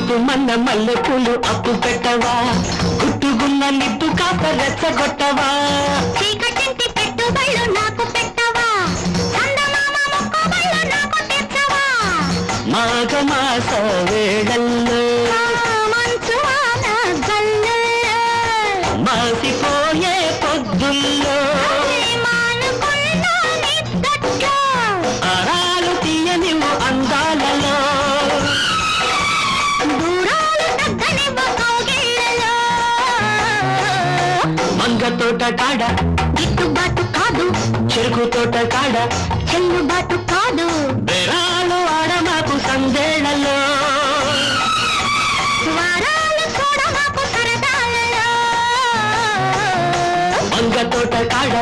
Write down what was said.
గుట్టుమన్న మల్లె పూలు అప్పు పెట్టవా గుట్టుగున్న నిప్పు కాప రెచ్చగొట్టవా చీకటింటి పెట్టుబళ్ళు నాకు పెట్టవా చందమామ మొక్కుబళ్ళు నాకు తెచ్చవా మాఘమాస వేళల్లో మంచు వాన జల్లుల్లో మాసిపోయే పొద్దుల్లో మానుకున్న నిద్దట్లో అరాలు తీయనివు అందాలలో దూరాలు తగ్గనివ్వ కౌగిళ్ళలో మంగ తోట కాడ గిట్టుబాటు కాదు చెరుకు తోట కాడ చెల్లుబాటు కాదు బెరాలు ఆడమాకు సందేళ్లలో వారాలు కూడా మాకు సరదాలలో మంగ తోట కాడ